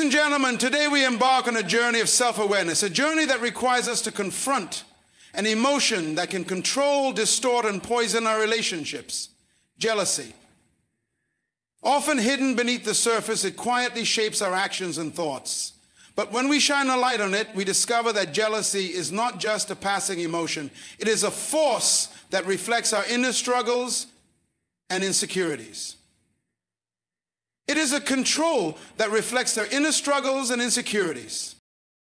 and gentlemen, today we embark on a journey of self-awareness, a journey that requires us to confront an emotion that can control, distort, and poison our relationships: jealousy. Often hidden beneath the surface, it quietly shapes our actions and thoughts. But when we shine a light on it, we discover that jealousy is not just a passing emotion. It is a force that reflects our inner struggles and insecurities. It is a control that reflects their inner struggles and insecurities.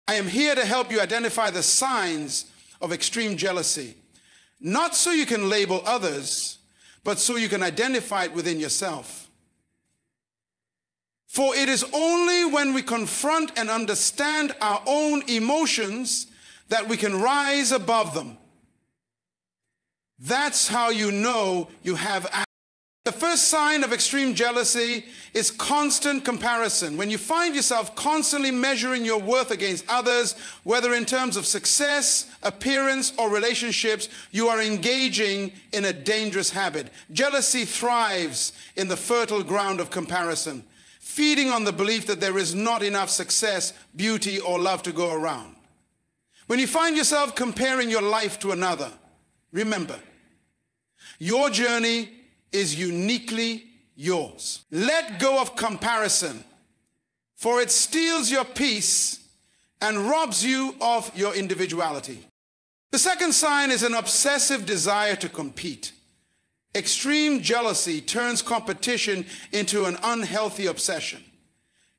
I am here to help you identify the signs of extreme jealousy, not so you can label others, but so you can identify it within yourself. For it is only when we confront and understand our own emotions that we can rise above them. That's how you know you have action. The first sign of extreme jealousy is constant comparison. When you find yourself constantly measuring your worth against others, whether in terms of success, appearance, or relationships, you are engaging in a dangerous habit. Jealousy thrives in the fertile ground of comparison, feeding on the belief that there is not enough success, beauty, or love to go around. When you find yourself comparing your life to another, remember, your journey is uniquely yours. Let go of comparison, for it steals your peace and robs you of your individuality. The second sign is an obsessive desire to compete. Extreme jealousy turns competition into an unhealthy obsession.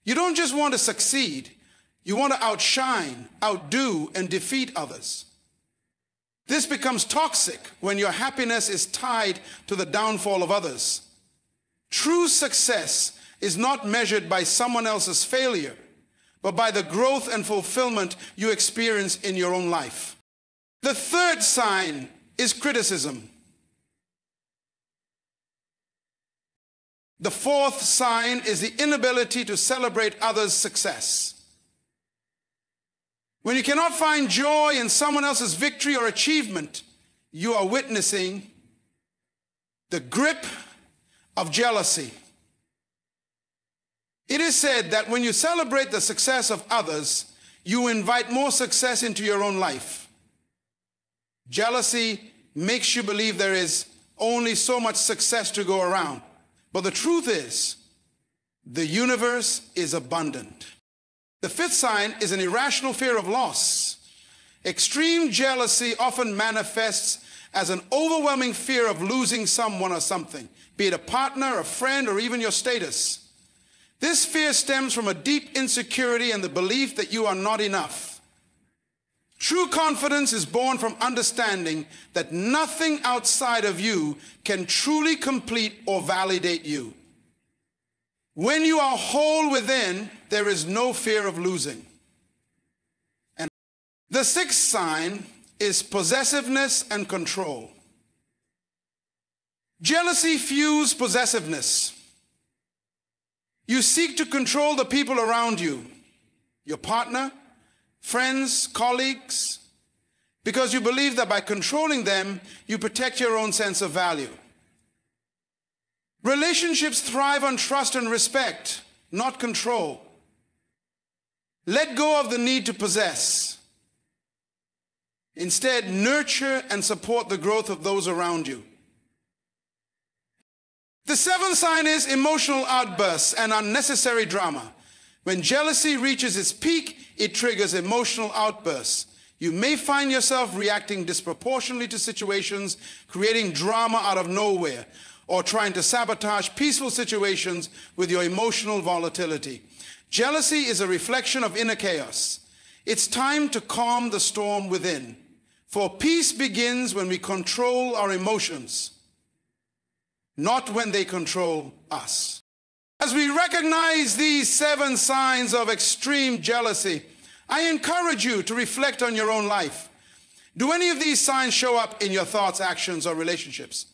You don't just want to succeed, you want to outshine, outdo, and defeat others. This becomes toxic when your happiness is tied to the downfall of others. True success is not measured by someone else's failure, but by the growth and fulfillment you experience in your own life. The third sign is criticism. The fourth sign is the inability to celebrate others' success. When you cannot find joy in someone else's victory or achievement, you are witnessing the grip of jealousy. It is said that when you celebrate the success of others, you invite more success into your own life. Jealousy makes you believe there is only so much success to go around. But the truth is, the universe is abundant. The fifth sign is an irrational fear of loss. Extreme jealousy often manifests as an overwhelming fear of losing someone or something, be it a partner, a friend, or even your status. This fear stems from a deep insecurity and the belief that you are not enough. True confidence is born from understanding that nothing outside of you can truly complete or validate you. When you are whole within, there is no fear of losing. And the sixth sign is possessiveness and control. Jealousy fuels possessiveness. You seek to control the people around you, your partner, friends, colleagues, because you believe that by controlling them, you protect your own sense of value. Relationships thrive on trust and respect, not control. Let go of the need to possess. Instead, nurture and support the growth of those around you. The seventh sign is emotional outbursts and unnecessary drama. When jealousy reaches its peak, it triggers emotional outbursts. You may find yourself reacting disproportionately to situations, creating drama out of nowhere, or trying to sabotage peaceful situations with your emotional volatility. Jealousy is a reflection of inner chaos. It's time to calm the storm within. For peace begins when we control our emotions, not when they control us. As we recognize these 7 signs of extreme jealousy, I encourage you to reflect on your own life. Do any of these signs show up in your thoughts, actions, or relationships?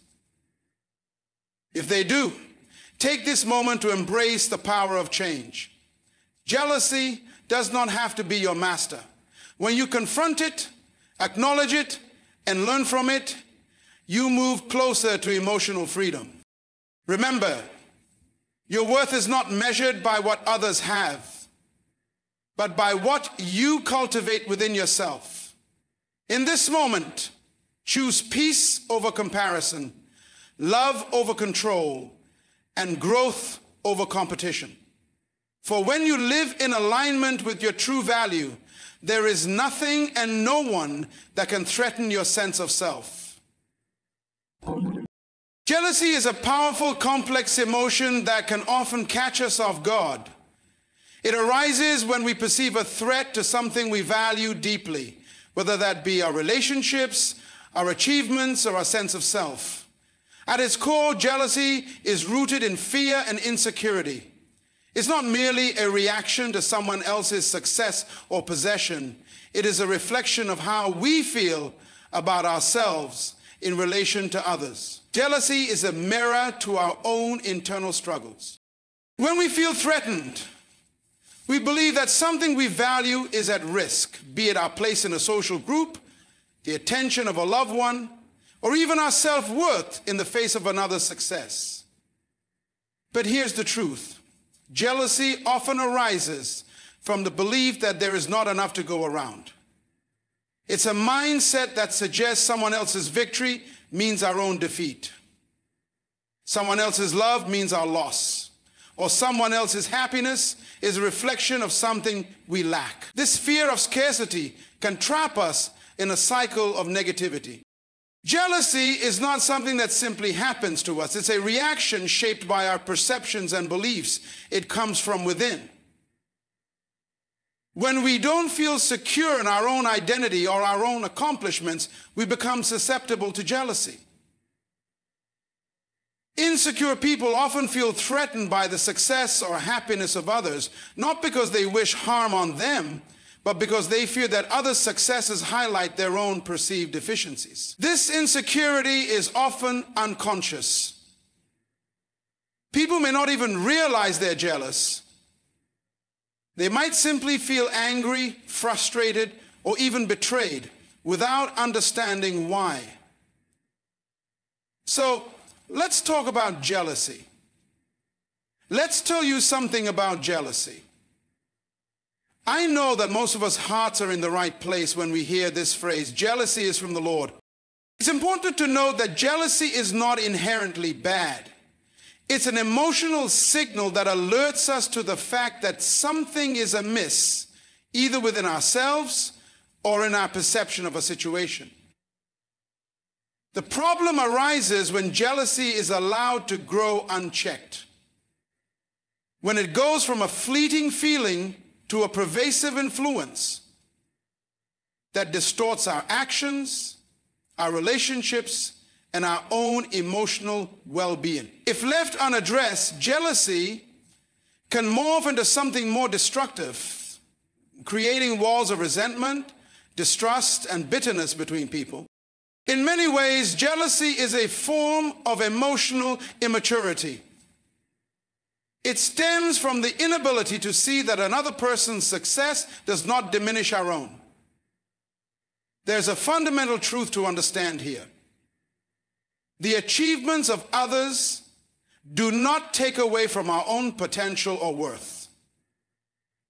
If they do, take this moment to embrace the power of change. Jealousy does not have to be your master. When you confront it, acknowledge it, and learn from it, you move closer to emotional freedom. Remember, your worth is not measured by what others have, but by what you cultivate within yourself. In this moment, choose peace over comparison, love over control, and growth over competition. For when you live in alignment with your true value, there is nothing and no one that can threaten your sense of self. Jealousy is a powerful, complex emotion that can often catch us off guard. It arises when we perceive a threat to something we value deeply, whether that be our relationships, our achievements, or our sense of self. At its core, jealousy is rooted in fear and insecurity. It's not merely a reaction to someone else's success or possession. It is a reflection of how we feel about ourselves in relation to others. Jealousy is a mirror to our own internal struggles. When we feel threatened, we believe that something we value is at risk, be it our place in a social group, the attention of a loved one, or even our self-worth in the face of another's success. But here's the truth. Jealousy often arises from the belief that there is not enough to go around. It's a mindset that suggests someone else's victory means our own defeat. Someone else's love means our loss. Or someone else's happiness is a reflection of something we lack. This fear of scarcity can trap us in a cycle of negativity. Jealousy is not something that simply happens to us. It's a reaction shaped by our perceptions and beliefs. It comes from within. When we don't feel secure in our own identity or our own accomplishments, we become susceptible to jealousy. Insecure people often feel threatened by the success or happiness of others, not because they wish harm on them, but because they fear that others' successes highlight their own perceived deficiencies. This insecurity is often unconscious. People may not even realize they're jealous. They might simply feel angry, frustrated, or even betrayed without understanding why. So, let's talk about jealousy. Let's tell you something about jealousy. I know that most of us hearts are in the right place when we hear this phrase, jealousy is from the Lord. It's important to note that jealousy is not inherently bad. It's an emotional signal that alerts us to the fact that something is amiss, either within ourselves or in our perception of a situation. The problem arises when jealousy is allowed to grow unchecked. When it goes from a fleeting feeling to a pervasive influence that distorts our actions, our relationships, and our own emotional well-being. If left unaddressed, jealousy can morph into something more destructive, creating walls of resentment, distrust, and bitterness between people. In many ways, jealousy is a form of emotional immaturity. It stems from the inability to see that another person's success does not diminish our own. There's a fundamental truth to understand here. The achievements of others do not take away from our own potential or worth.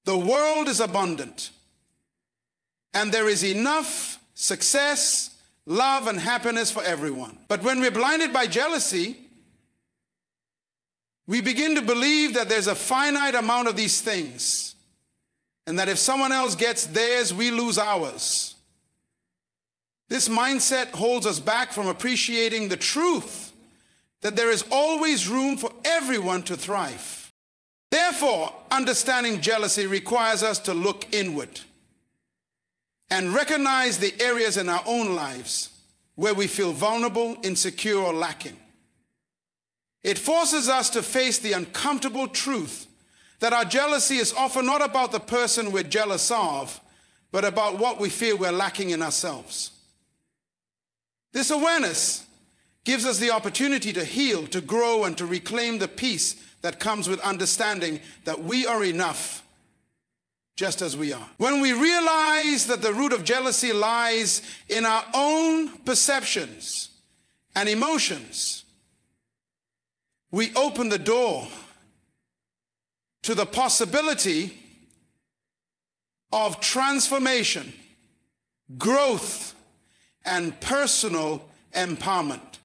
The world is abundant, and there is enough success, love, and happiness for everyone. But when we're blinded by jealousy, we begin to believe that there's a finite amount of these things, and that if someone else gets theirs, we lose ours. This mindset holds us back from appreciating the truth that there is always room for everyone to thrive. Therefore, understanding jealousy requires us to look inward and recognize the areas in our own lives where we feel vulnerable, insecure, or lacking. It forces us to face the uncomfortable truth that our jealousy is often not about the person we're jealous of, but about what we feel we're lacking in ourselves. This awareness gives us the opportunity to heal, to grow, and to reclaim the peace that comes with understanding that we are enough just as we are. When we realize that the root of jealousy lies in our own perceptions and emotions, we open the door to the possibility of transformation, growth, and personal empowerment.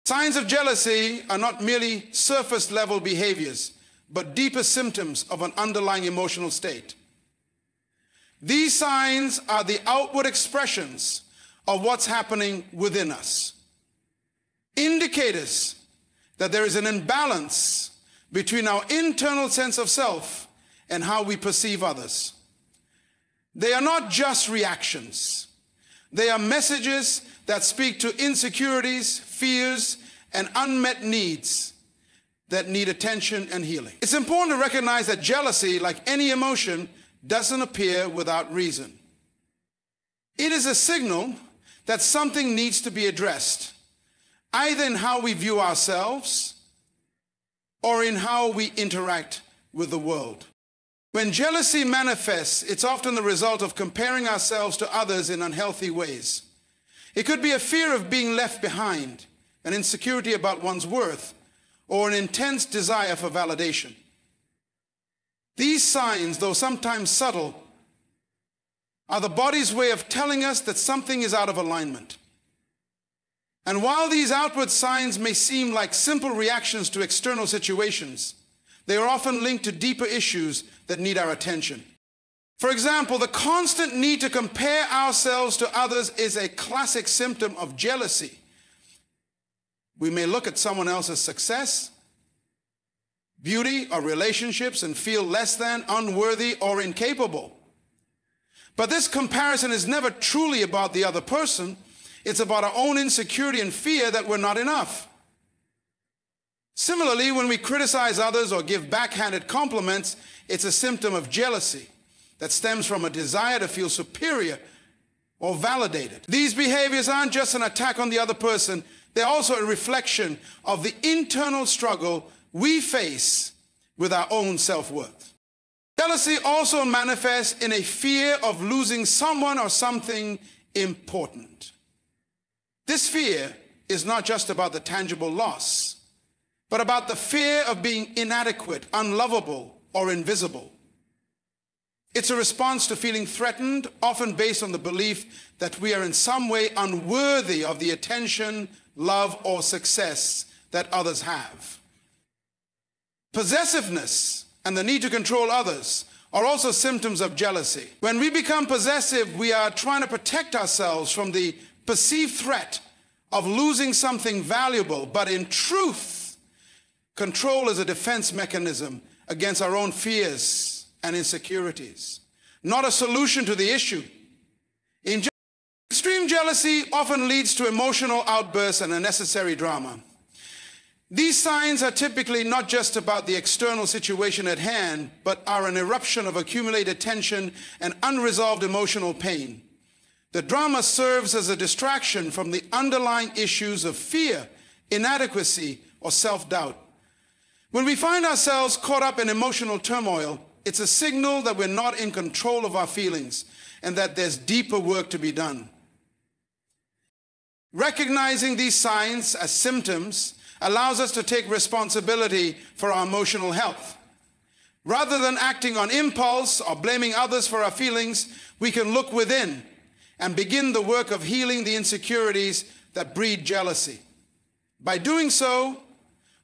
Signs of jealousy are not merely surface-level behaviors, but deeper symptoms of an underlying emotional state. These signs are the outward expressions of what's happening within us, indicators that there is an imbalance between our internal sense of self and how we perceive others. They are not just reactions. They are messages that speak to insecurities, fears, and unmet needs that need attention and healing. It's important to recognize that jealousy, like any emotion, doesn't appear without reason. It is a signal that something needs to be addressed, either in how we view ourselves or in how we interact with the world. When jealousy manifests, it's often the result of comparing ourselves to others in unhealthy ways. It could be a fear of being left behind, an insecurity about one's worth, or an intense desire for validation. These signs, though sometimes subtle, are the body's way of telling us that something is out of alignment. And while these outward signs may seem like simple reactions to external situations, they are often linked to deeper issues that need our attention. For example, the constant need to compare ourselves to others is a classic symptom of jealousy. We may look at someone else's success, beauty, or relationships and feel less than, unworthy, or incapable. But this comparison is never truly about the other person. It's about our own insecurity and fear that we're not enough. Similarly, when we criticize others or give backhanded compliments, it's a symptom of jealousy that stems from a desire to feel superior or validated. These behaviors aren't just an attack on the other person, they're also a reflection of the internal struggle we face with our own self-worth. Jealousy also manifests in a fear of losing someone or something important. This fear is not just about the tangible loss, but about the fear of being inadequate, unlovable, or invisible. It's a response to feeling threatened, often based on the belief that we are in some way unworthy of the attention, love, or success that others have. Possessiveness and the need to control others are also symptoms of jealousy. When we become possessive, we are trying to protect ourselves from the perceived threat of losing something valuable, but in truth, control is a defense mechanism against our own fears and insecurities, not a solution to the issue. Extreme jealousy often leads to emotional outbursts and unnecessary drama. These signs are typically not just about the external situation at hand, but are an eruption of accumulated tension and unresolved emotional pain. The drama serves as a distraction from the underlying issues of fear, inadequacy, or self-doubt. When we find ourselves caught up in emotional turmoil, it's a signal that we're not in control of our feelings and that there's deeper work to be done. Recognizing these signs as symptoms allows us to take responsibility for our emotional health. Rather than acting on impulse or blaming others for our feelings, we can look within and begin the work of healing the insecurities that breed jealousy. By doing so,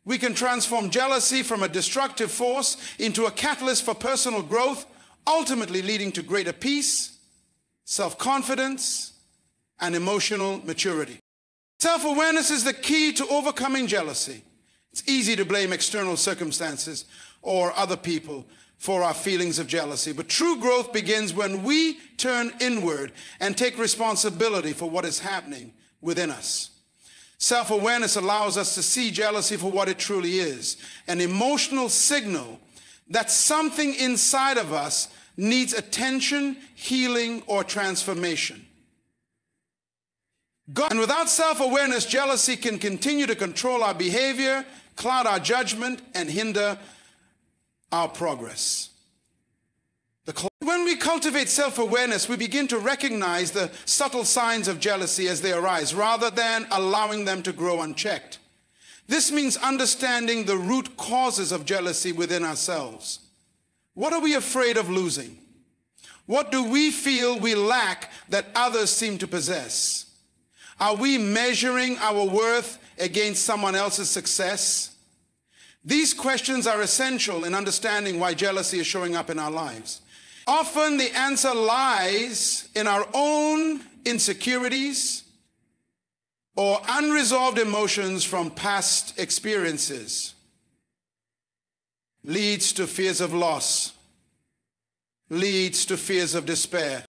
we can transform jealousy from a destructive force into a catalyst for personal growth, ultimately leading to greater peace, self-confidence, and emotional maturity. Self-awareness is the key to overcoming jealousy. It's easy to blame external circumstances or other people for our feelings of jealousy, but true growth begins when we turn inward and take responsibility for what is happening within us. Self-awareness allows us to see jealousy for what it truly is, an emotional signal that something inside of us needs attention, healing, or transformation. And without self-awareness, jealousy can continue to control our behavior, cloud our judgment, and hinder our progress. When we cultivate self-awareness, we begin to recognize the subtle signs of jealousy as they arise, rather than allowing them to grow unchecked. This means understanding the root causes of jealousy within ourselves. What are we afraid of losing? What do we feel we lack that others seem to possess? Are we measuring our worth against someone else's success? These questions are essential in understanding why jealousy is showing up in our lives. Often the answer lies in our own insecurities or unresolved emotions from past experiences. Leads to fears of loss, leads to fears of despair.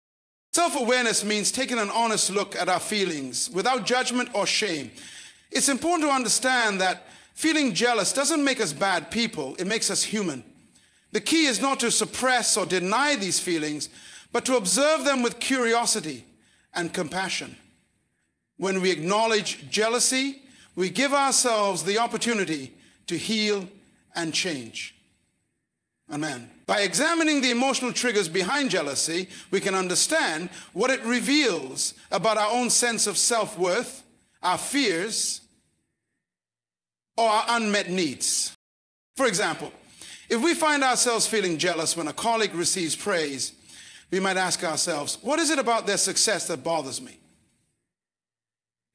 Self-awareness means taking an honest look at our feelings without judgment or shame. It's important to understand that feeling jealous doesn't make us bad people, it makes us human. The key is not to suppress or deny these feelings, but to observe them with curiosity and compassion. When we acknowledge jealousy, we give ourselves the opportunity to heal and change. Amen. By examining the emotional triggers behind jealousy, we can understand what it reveals about our own sense of self-worth, our fears, or our unmet needs. For example, if we find ourselves feeling jealous when a colleague receives praise, we might ask ourselves, what is it about their success that bothers me?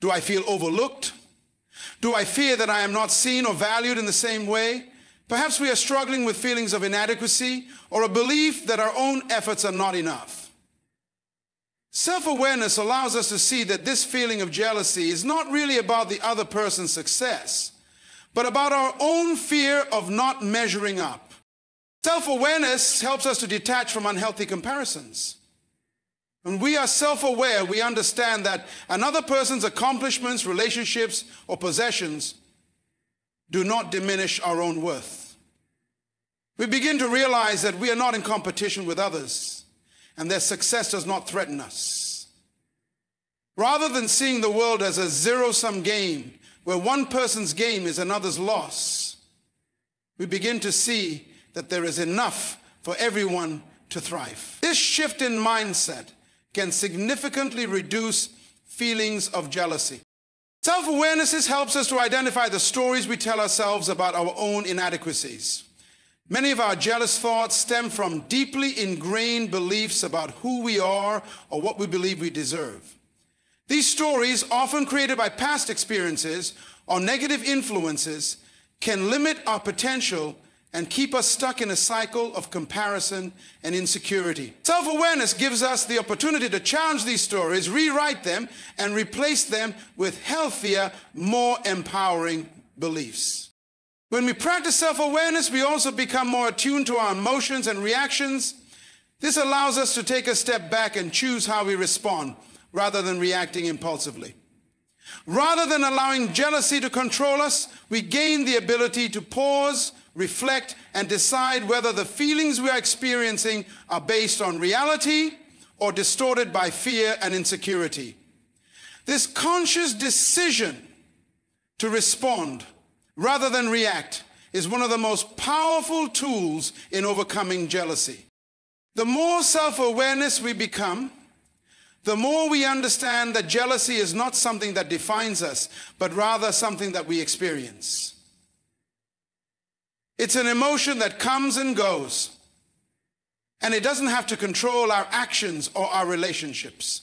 Do I feel overlooked? Do I fear that I am not seen or valued in the same way? Perhaps we are struggling with feelings of inadequacy or a belief that our own efforts are not enough. Self-awareness allows us to see that this feeling of jealousy is not really about the other person's success, but about our own fear of not measuring up. Self-awareness helps us to detach from unhealthy comparisons. When we are self-aware, we understand that another person's accomplishments, relationships, or possessions do not diminish our own worth. We begin to realize that we are not in competition with others, and their success does not threaten us. Rather than seeing the world as a zero-sum game, where one person's gain is another's loss, we begin to see that there is enough for everyone to thrive. This shift in mindset can significantly reduce feelings of jealousy. Self-awareness helps us to identify the stories we tell ourselves about our own inadequacies. Many of our jealous thoughts stem from deeply ingrained beliefs about who we are or what we believe we deserve. These stories, often created by past experiences or negative influences, can limit our potential and keep us stuck in a cycle of comparison and insecurity. Self-awareness gives us the opportunity to challenge these stories, rewrite them, and replace them with healthier, more empowering beliefs. When we practice self-awareness, we also become more attuned to our emotions and reactions. This allows us to take a step back and choose how we respond, rather than reacting impulsively. Rather than allowing jealousy to control us, we gain the ability to pause, reflect, and decide whether the feelings we are experiencing are based on reality or distorted by fear and insecurity. This conscious decision to respond rather than react is one of the most powerful tools in overcoming jealousy. The more self-awareness we become, the more we understand that jealousy is not something that defines us, but rather something that we experience. It's an emotion that comes and goes, and it doesn't have to control our actions or our relationships.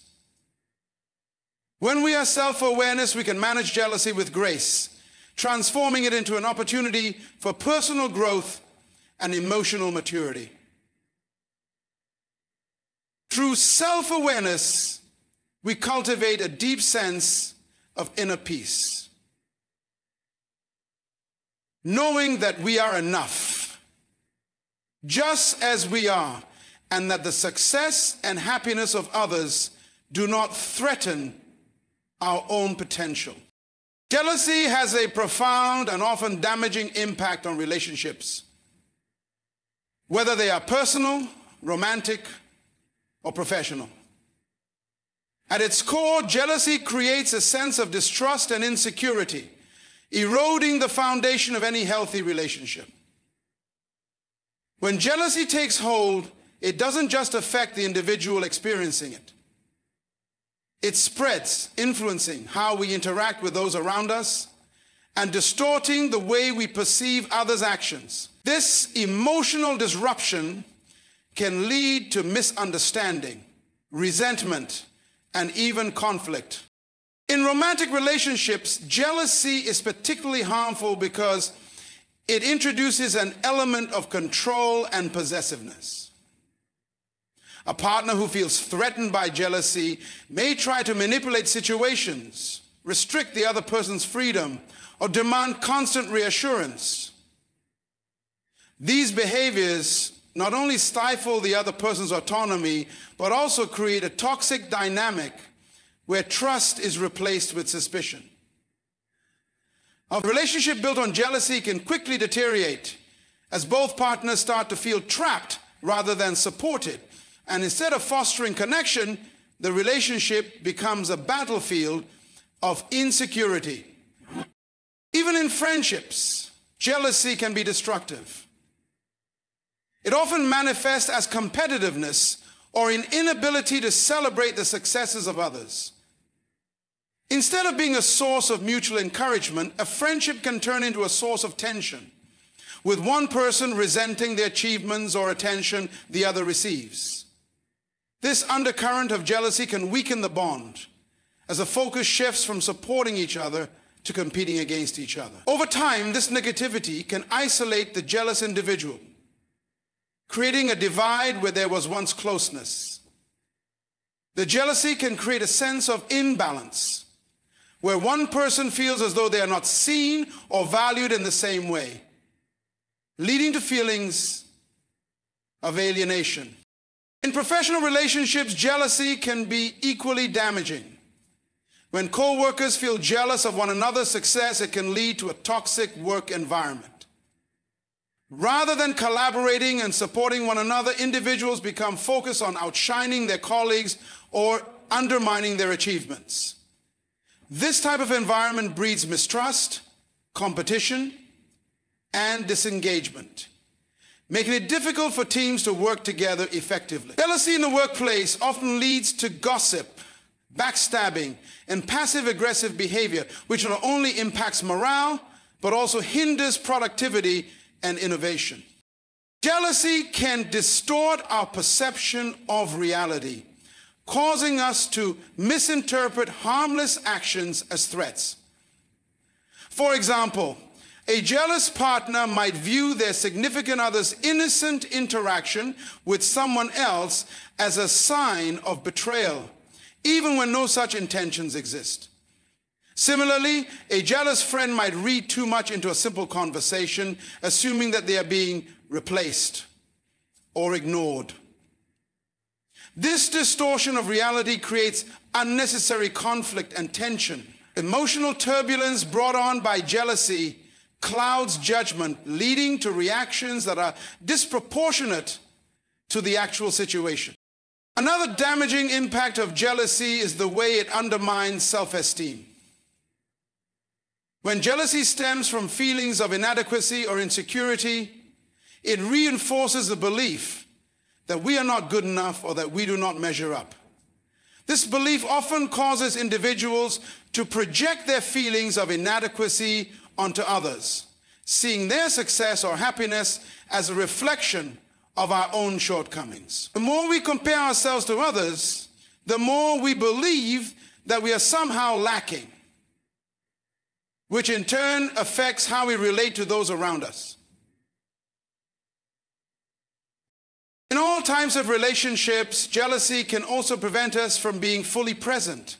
When we are self-awareness, we can manage jealousy with grace, transforming it into an opportunity for personal growth and emotional maturity. Through self-awareness, we cultivate a deep sense of inner peace, knowing that we are enough, just as we are, and that the success and happiness of others do not threaten our own potential. Jealousy has a profound and often damaging impact on relationships, whether they are personal, romantic, or professional. At its core, jealousy creates a sense of distrust and insecurity, eroding the foundation of any healthy relationship. When jealousy takes hold, it doesn't just affect the individual experiencing it. It spreads, influencing how we interact with those around us and distorting the way we perceive others' actions. This emotional disruption can lead to misunderstanding, resentment, and even conflict. In romantic relationships, jealousy is particularly harmful because it introduces an element of control and possessiveness. A partner who feels threatened by jealousy may try to manipulate situations, restrict the other person's freedom, or demand constant reassurance. These behaviors not only stifle the other person's autonomy, but also create a toxic dynamic where trust is replaced with suspicion. A relationship built on jealousy can quickly deteriorate as both partners start to feel trapped rather than supported. And instead of fostering connection, the relationship becomes a battlefield of insecurity. Even in friendships, jealousy can be destructive. It often manifests as competitiveness or an inability to celebrate the successes of others. Instead of being a source of mutual encouragement, a friendship can turn into a source of tension, with one person resenting the achievements or attention the other receives. This undercurrent of jealousy can weaken the bond as the focus shifts from supporting each other to competing against each other. Over time, this negativity can isolate the jealous individual, creating a divide where there was once closeness. The jealousy can create a sense of imbalance, where one person feels as though they are not seen or valued in the same way, leading to feelings of alienation. In professional relationships, jealousy can be equally damaging. When co-workers feel jealous of one another's success, it can lead to a toxic work environment. Rather than collaborating and supporting one another, individuals become focused on outshining their colleagues or undermining their achievements. This type of environment breeds mistrust, competition, and disengagement, making it difficult for teams to work together effectively. Jealousy in the workplace often leads to gossip, backstabbing, and passive-aggressive behavior, which not only impacts morale, but also hinders productivity and innovation. Jealousy can distort our perception of reality, causing us to misinterpret harmless actions as threats. For example, a jealous partner might view their significant other's innocent interaction with someone else as a sign of betrayal, even when no such intentions exist. Similarly, a jealous friend might read too much into a simple conversation, assuming that they are being replaced or ignored. This distortion of reality creates unnecessary conflict and tension. Emotional turbulence brought on by jealousy clouds judgment, leading to reactions that are disproportionate to the actual situation. Another damaging impact of jealousy is the way it undermines self-esteem. When jealousy stems from feelings of inadequacy or insecurity, it reinforces the belief that we are not good enough or that we do not measure up. This belief often causes individuals to project their feelings of inadequacy onto others, seeing their success or happiness as a reflection of our own shortcomings. The more we compare ourselves to others, the more we believe that we are somehow lacking, which in turn affects how we relate to those around us. In all types of relationships, jealousy can also prevent us from being fully present.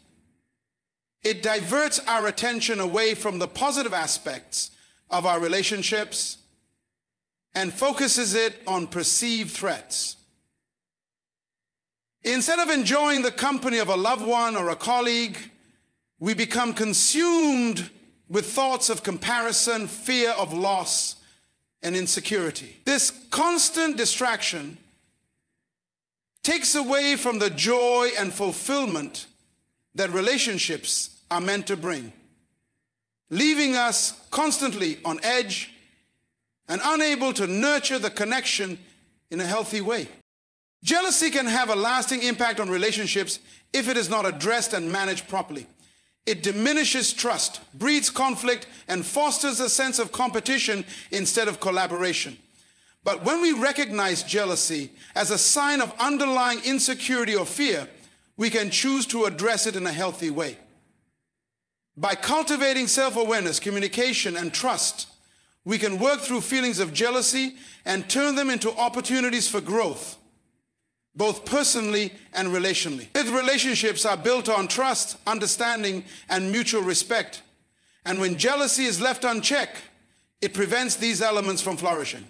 It diverts our attention away from the positive aspects of our relationships and focuses it on perceived threats. Instead of enjoying the company of a loved one or a colleague, we become consumed with thoughts of comparison, fear of loss, and insecurity. This constant distraction takes away from the joy and fulfillment that relationships are meant to bring, leaving us constantly on edge and unable to nurture the connection in a healthy way. Jealousy can have a lasting impact on relationships if it is not addressed and managed properly. It diminishes trust, breeds conflict, and fosters a sense of competition instead of collaboration. But when we recognize jealousy as a sign of underlying insecurity or fear, we can choose to address it in a healthy way. By cultivating self-awareness, communication, and trust, we can work through feelings of jealousy and turn them into opportunities for growth, both personally and relationally. If relationships are built on trust, understanding, and mutual respect, and when jealousy is left unchecked, it prevents these elements from flourishing.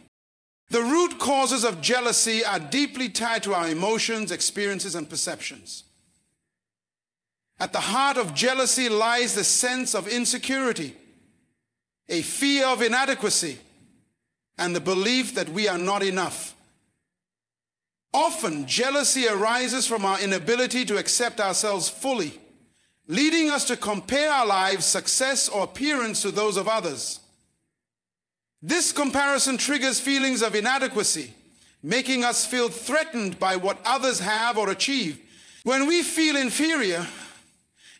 The root causes of jealousy are deeply tied to our emotions, experiences, and perceptions. At the heart of jealousy lies the sense of insecurity, a fear of inadequacy, and the belief that we are not enough. Often, jealousy arises from our inability to accept ourselves fully, leading us to compare our lives, success, or appearance to those of others. This comparison triggers feelings of inadequacy, making us feel threatened by what others have or achieve. When we feel inferior,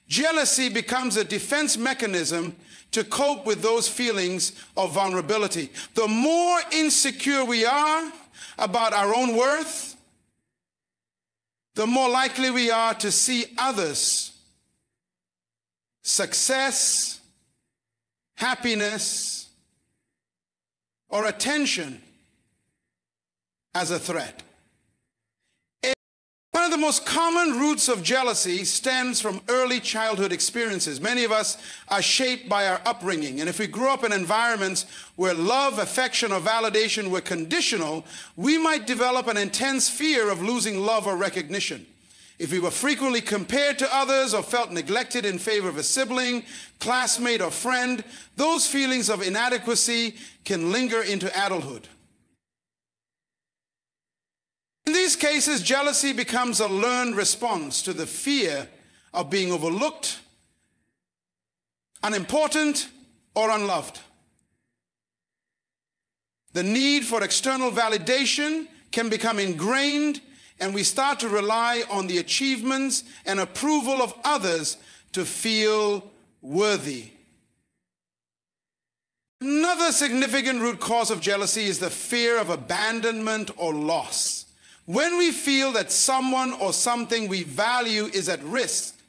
jealousy becomes a defense mechanism to cope with those feelings of vulnerability. The more insecure we are about our own worth, the more likely we are to see others' success, happiness, or attention as a threat. One of the most common roots of jealousy stems from early childhood experiences. Many of us are shaped by our upbringing, and if we grew up in environments where love, affection, or validation were conditional, we might develop an intense fear of losing love or recognition. If we were frequently compared to others or felt neglected in favor of a sibling, classmate, or friend, those feelings of inadequacy can linger into adulthood. In these cases, jealousy becomes a learned response to the fear of being overlooked, unimportant, or unloved. The need for external validation can become ingrained, and we start to rely on the achievements and approval of others to feel worthy. Another significant root cause of jealousy is the fear of abandonment or loss. When we feel that someone or something we value is at risk,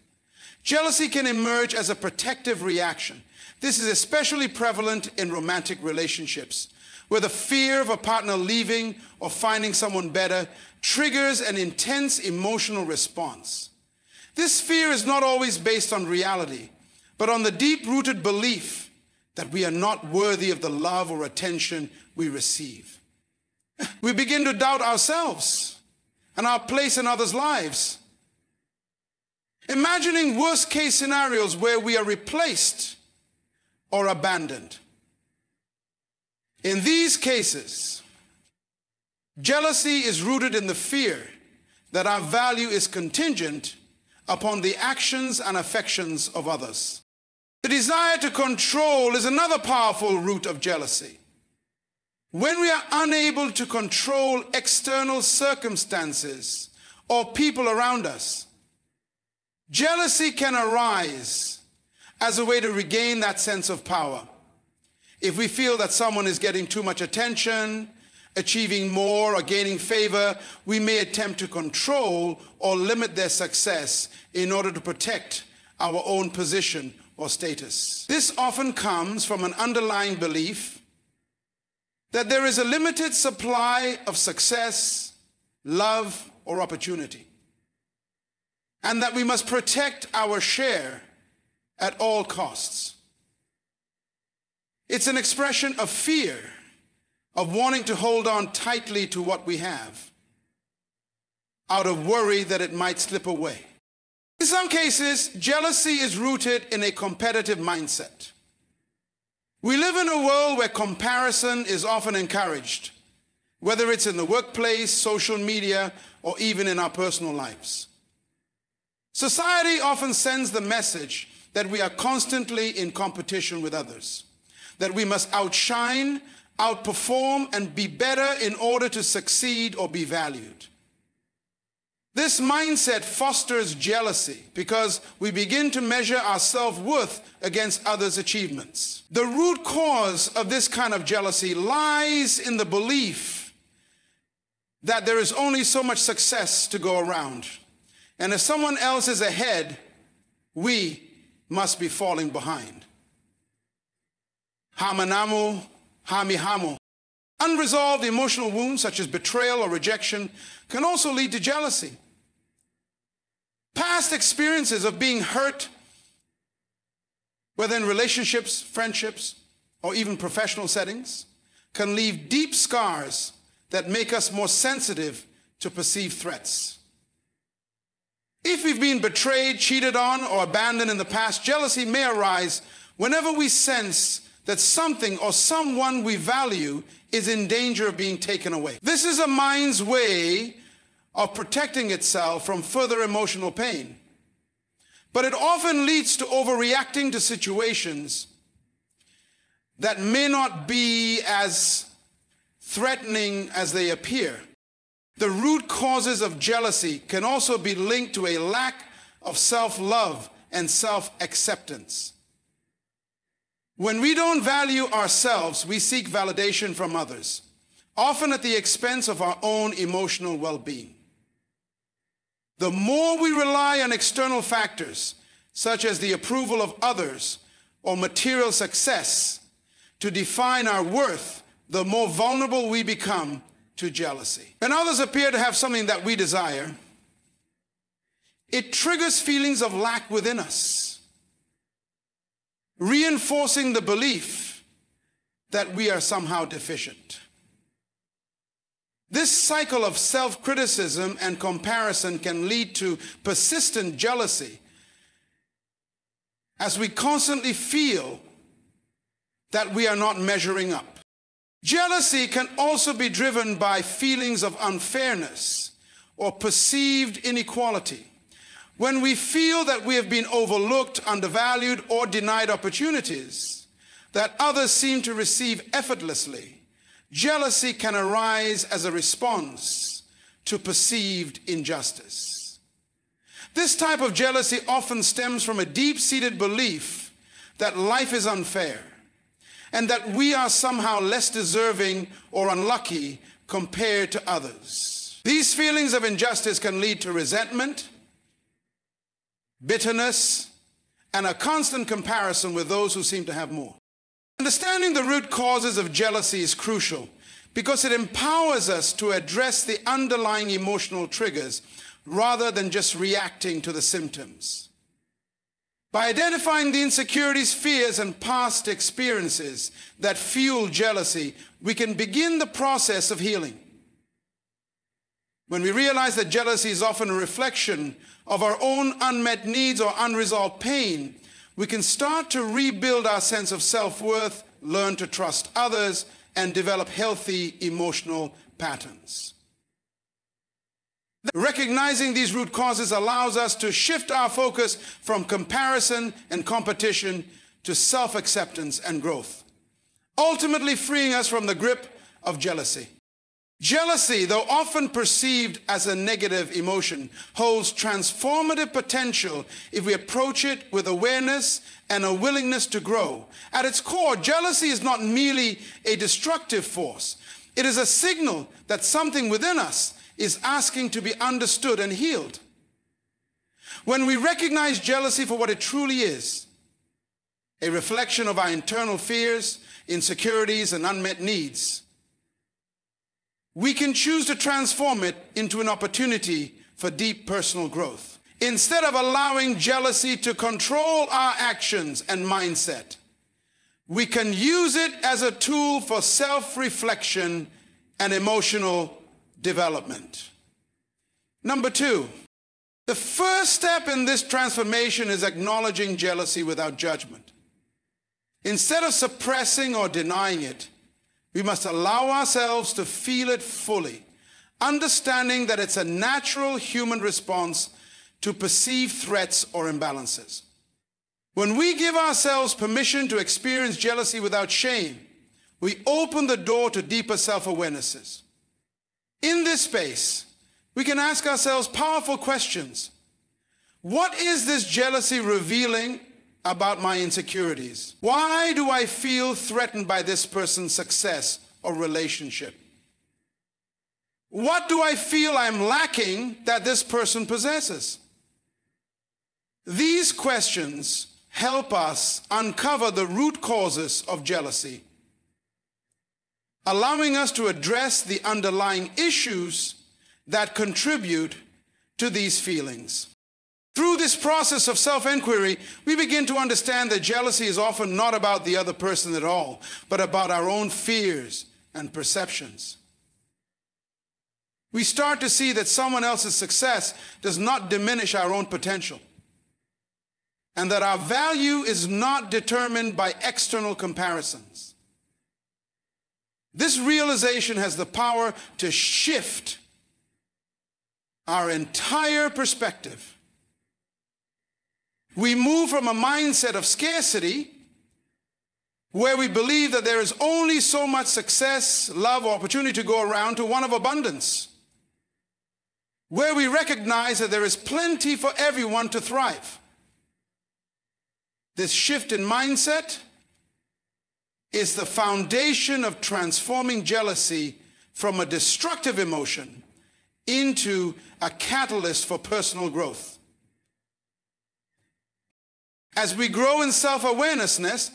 jealousy can emerge as a protective reaction. This is especially prevalent in romantic relationships, where the fear of a partner leaving or finding someone better triggers an intense emotional response. This fear is not always based on reality, but on the deep-rooted belief that we are not worthy of the love or attention we receive. We begin to doubt ourselves and our place in others' lives, imagining worst-case scenarios where we are replaced or abandoned. In these cases, jealousy is rooted in the fear that our value is contingent upon the actions and affections of others. The desire to control is another powerful root of jealousy. When we are unable to control external circumstances or people around us, jealousy can arise as a way to regain that sense of power. If we feel that someone is getting too much attention, achieving more, or gaining favor, we may attempt to control or limit their success in order to protect our own position or status. This often comes from an underlying belief that there is a limited supply of success, love, or opportunity, and that we must protect our share at all costs. It's an expression of fear, of wanting to hold on tightly to what we have, out of worry that it might slip away. In some cases, jealousy is rooted in a competitive mindset. We live in a world where comparison is often encouraged, whether it's in the workplace, social media, or even in our personal lives. Society often sends the message that we are constantly in competition with others, that we must outshine, outperform, and be better in order to succeed or be valued. This mindset fosters jealousy because we begin to measure our self-worth against others' achievements. The root cause of this kind of jealousy lies in the belief that there is only so much success to go around. And if someone else is ahead, we must be falling behind. Hamanamu, hamihamu. Unresolved emotional wounds such as betrayal or rejection can also lead to jealousy. Past experiences of being hurt, whether in relationships, friendships, or even professional settings, can leave deep scars that make us more sensitive to perceived threats. If we've been betrayed, cheated on, or abandoned in the past, jealousy may arise whenever we sense that something or someone we value is in danger of being taken away. This is a mind's way of protecting itself from further emotional pain. But it often leads to overreacting to situations that may not be as threatening as they appear. The root causes of jealousy can also be linked to a lack of self-love and self-acceptance. When we don't value ourselves, we seek validation from others, often at the expense of our own emotional well-being. The more we rely on external factors, such as the approval of others or material success, to define our worth, the more vulnerable we become to jealousy. When others appear to have something that we desire, it triggers feelings of lack within us, reinforcing the belief that we are somehow deficient. This cycle of self-criticism and comparison can lead to persistent jealousy, as we constantly feel that we are not measuring up. Jealousy can also be driven by feelings of unfairness or perceived inequality. When we feel that we have been overlooked, undervalued, or denied opportunities that others seem to receive effortlessly, jealousy can arise as a response to perceived injustice. This type of jealousy often stems from a deep-seated belief that life is unfair and that we are somehow less deserving or unlucky compared to others. These feelings of injustice can lead to resentment, bitterness, and a constant comparison with those who seem to have more. Understanding the root causes of jealousy is crucial because it empowers us to address the underlying emotional triggers rather than just reacting to the symptoms. By identifying the insecurities, fears, and past experiences that fuel jealousy, we can begin the process of healing. When we realize that jealousy is often a reflection of our own unmet needs or unresolved pain, we can start to rebuild our sense of self-worth, learn to trust others, and develop healthy emotional patterns. Recognizing these root causes allows us to shift our focus from comparison and competition to self-acceptance and growth, ultimately freeing us from the grip of jealousy. Jealousy, though often perceived as a negative emotion, holds transformative potential if we approach it with awareness and a willingness to grow. At its core, jealousy is not merely a destructive force. It is a signal that something within us is asking to be understood and healed. When we recognize jealousy for what it truly is, a reflection of our internal fears, insecurities, and unmet needs, we can choose to transform it into an opportunity for deep personal growth. Instead of allowing jealousy to control our actions and mindset, we can use it as a tool for self-reflection and emotional development. Number 2, the first step in this transformation is acknowledging jealousy without judgment. Instead of suppressing or denying it, we must allow ourselves to feel it fully, understanding that it's a natural human response to perceived threats or imbalances. When we give ourselves permission to experience jealousy without shame, we open the door to deeper self-awarenesses. In this space, we can ask ourselves powerful questions. What is this jealousy revealing about my insecurities? Why do I feel threatened by this person's success or relationship? What do I feel I'm lacking that this person possesses? These questions help us uncover the root causes of jealousy, allowing us to address the underlying issues that contribute to these feelings. Through this process of self-inquiry, we begin to understand that jealousy is often not about the other person at all, but about our own fears and perceptions. We start to see that someone else's success does not diminish our own potential, and that our value is not determined by external comparisons. This realization has the power to shift our entire perspective. We move from a mindset of scarcity, where we believe that there is only so much success, love, or opportunity to go around, to one of abundance, where we recognize that there is plenty for everyone to thrive. This shift in mindset is the foundation of transforming jealousy from a destructive emotion into a catalyst for personal growth. As we grow in self-awareness,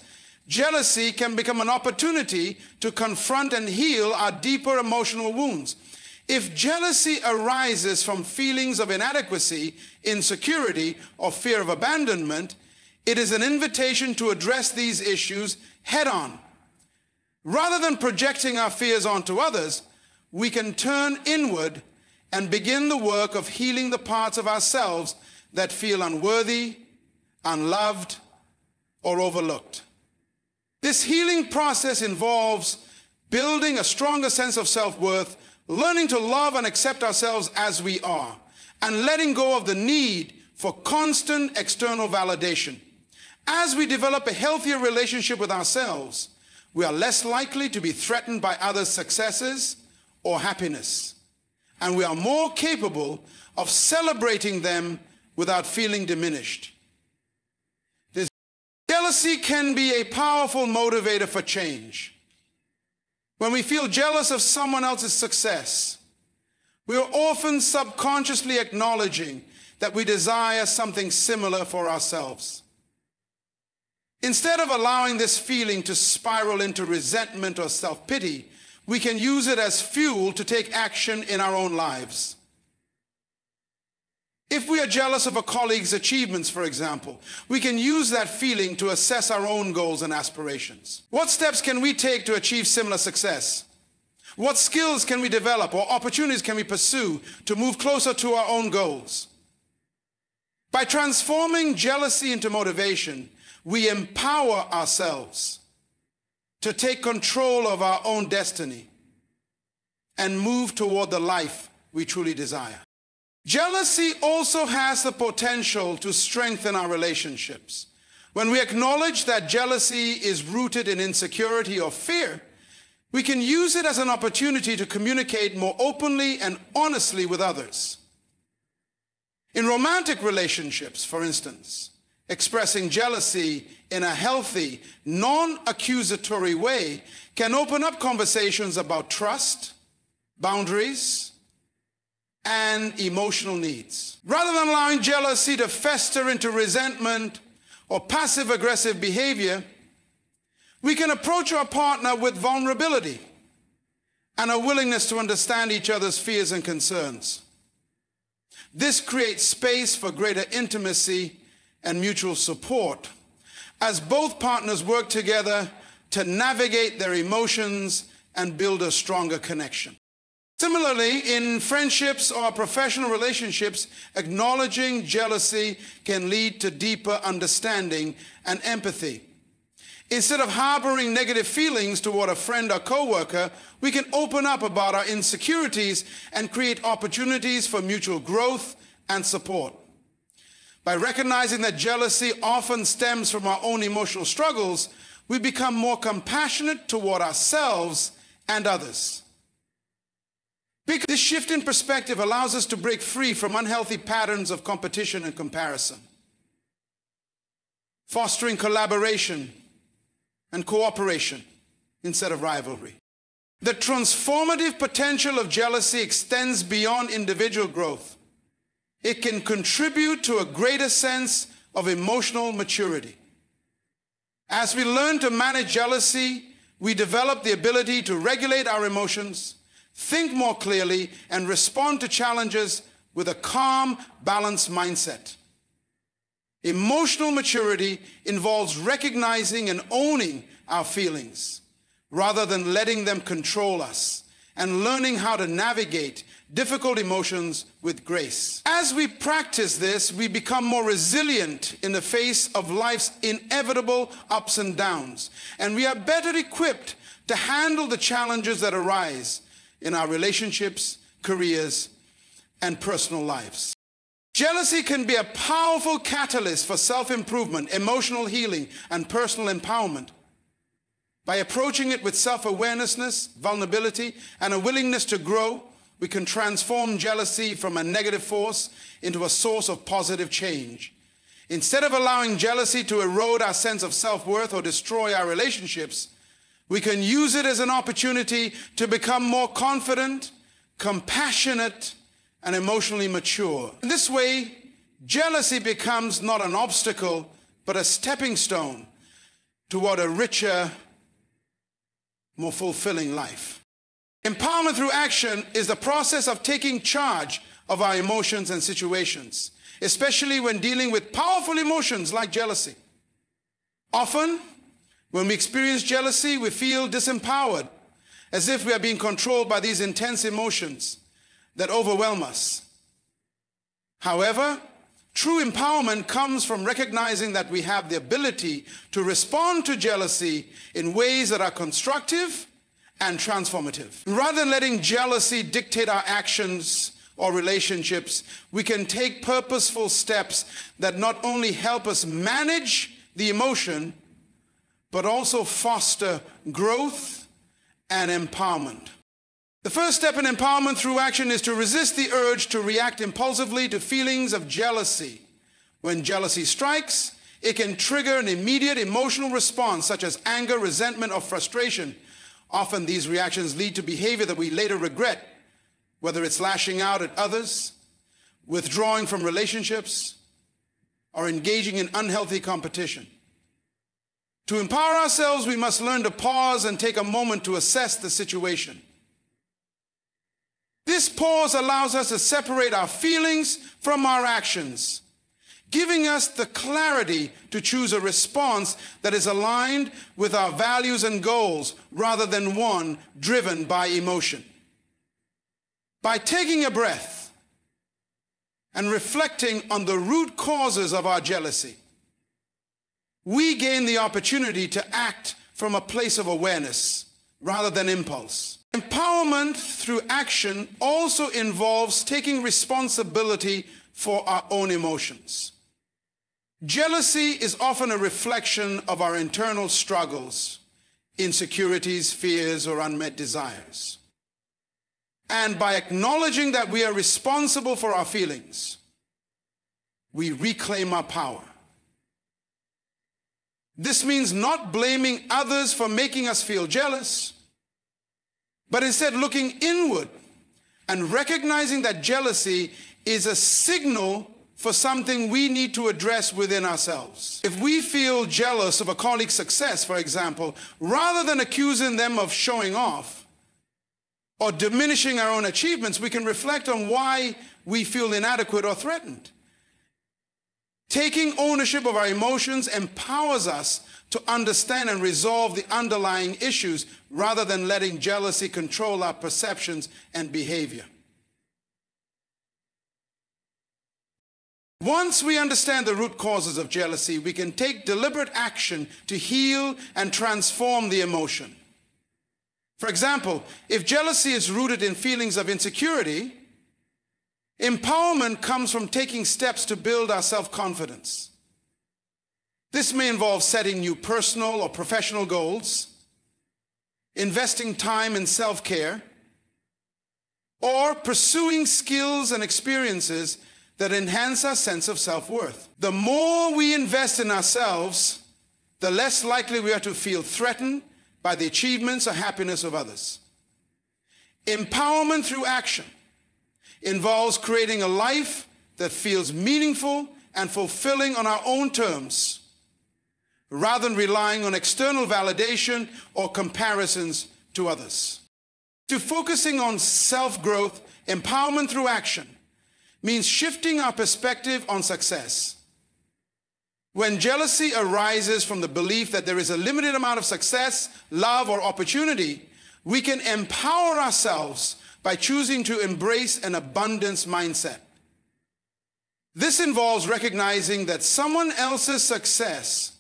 jealousy can become an opportunity to confront and heal our deeper emotional wounds. If jealousy arises from feelings of inadequacy, insecurity, or fear of abandonment, it is an invitation to address these issues head-on. Rather than projecting our fears onto others, we can turn inward and begin the work of healing the parts of ourselves that feel unworthy, unloved, or overlooked. This healing process involves building a stronger sense of self-worth, learning to love and accept ourselves as we are, and letting go of the need for constant external validation. As we develop a healthier relationship with ourselves, we are less likely to be threatened by others' successes or happiness, and we are more capable of celebrating them without feeling diminished. Jealousy can be a powerful motivator for change. When we feel jealous of someone else's success, we are often subconsciously acknowledging that we desire something similar for ourselves. Instead of allowing this feeling to spiral into resentment or self-pity, we can use it as fuel to take action in our own lives. If we are jealous of a colleague's achievements, for example, we can use that feeling to assess our own goals and aspirations. What steps can we take to achieve similar success? What skills can we develop or opportunities can we pursue to move closer to our own goals? By transforming jealousy into motivation, we empower ourselves to take control of our own destiny and move toward the life we truly desire. Jealousy also has the potential to strengthen our relationships. When we acknowledge that jealousy is rooted in insecurity or fear, we can use it as an opportunity to communicate more openly and honestly with others. In romantic relationships, for instance, expressing jealousy in a healthy, non-accusatory way can open up conversations about trust, boundaries, and emotional needs. Rather than allowing jealousy to fester into resentment or passive-aggressive behavior, we can approach our partner with vulnerability and a willingness to understand each other's fears and concerns. This creates space for greater intimacy and mutual support as both partners work together to navigate their emotions and build a stronger connection. Similarly, in friendships or professional relationships, acknowledging jealousy can lead to deeper understanding and empathy. Instead of harboring negative feelings toward a friend or coworker, we can open up about our insecurities and create opportunities for mutual growth and support. By recognizing that jealousy often stems from our own emotional struggles, we become more compassionate toward ourselves and others. This shift in perspective allows us to break free from unhealthy patterns of competition and comparison, fostering collaboration and cooperation instead of rivalry. The transformative potential of jealousy extends beyond individual growth. It can contribute to a greater sense of emotional maturity. As we learn to manage jealousy, we develop the ability to regulate our emotions, think more clearly, and respond to challenges with a calm, balanced mindset. Emotional maturity involves recognizing and owning our feelings rather than letting them control us, and learning how to navigate difficult emotions with grace. As we practice this, we become more resilient in the face of life's inevitable ups and downs, and we are better equipped to handle the challenges that arise in our relationships, careers, and personal lives. Jealousy can be a powerful catalyst for self-improvement, emotional healing, and personal empowerment. By approaching it with self-awareness, vulnerability, and a willingness to grow, we can transform jealousy from a negative force into a source of positive change. Instead of allowing jealousy to erode our sense of self-worth or destroy our relationships, we can use it as an opportunity to become more confident, compassionate, and emotionally mature. In this way, jealousy becomes not an obstacle, but a stepping stone toward a richer, more fulfilling life. Empowerment through action is the process of taking charge of our emotions and situations, especially when dealing with powerful emotions like jealousy. Often, when we experience jealousy, we feel disempowered, as if we are being controlled by these intense emotions that overwhelm us. However, true empowerment comes from recognizing that we have the ability to respond to jealousy in ways that are constructive and transformative. Rather than letting jealousy dictate our actions or relationships, we can take purposeful steps that not only help us manage the emotion, but also foster growth and empowerment. The first step in empowerment through action is to resist the urge to react impulsively to feelings of jealousy. When jealousy strikes, it can trigger an immediate emotional response such as anger, resentment, or frustration. Often these reactions lead to behavior that we later regret, whether it's lashing out at others, withdrawing from relationships, or engaging in unhealthy competition. To empower ourselves, we must learn to pause and take a moment to assess the situation. This pause allows us to separate our feelings from our actions, giving us the clarity to choose a response that is aligned with our values and goals rather than one driven by emotion. By taking a breath and reflecting on the root causes of our jealousy, we gain the opportunity to act from a place of awareness rather than impulse. Empowerment through action also involves taking responsibility for our own emotions. Jealousy is often a reflection of our internal struggles, insecurities, fears, or unmet desires. And by acknowledging that we are responsible for our feelings, we reclaim our power. This means not blaming others for making us feel jealous, but instead looking inward and recognizing that jealousy is a signal for something we need to address within ourselves. If we feel jealous of a colleague's success, for example, rather than accusing them of showing off or diminishing our own achievements, we can reflect on why we feel inadequate or threatened. Taking ownership of our emotions empowers us to understand and resolve the underlying issues rather than letting jealousy control our perceptions and behavior. Once we understand the root causes of jealousy, we can take deliberate action to heal and transform the emotion. For example, if jealousy is rooted in feelings of insecurity, empowerment comes from taking steps to build our self-confidence. This may involve setting new personal or professional goals, investing time in self-care, or pursuing skills and experiences that enhance our sense of self-worth. The more we invest in ourselves, the less likely we are to feel threatened by the achievements or happiness of others. Empowerment through action involves creating a life that feels meaningful and fulfilling on our own terms, rather than relying on external validation or comparisons to others. To focusing on self-growth, empowerment through action means shifting our perspective on success. When jealousy arises from the belief that there is a limited amount of success, love, or opportunity, we can empower ourselves by choosing to embrace an abundance mindset. This involves recognizing that someone else's success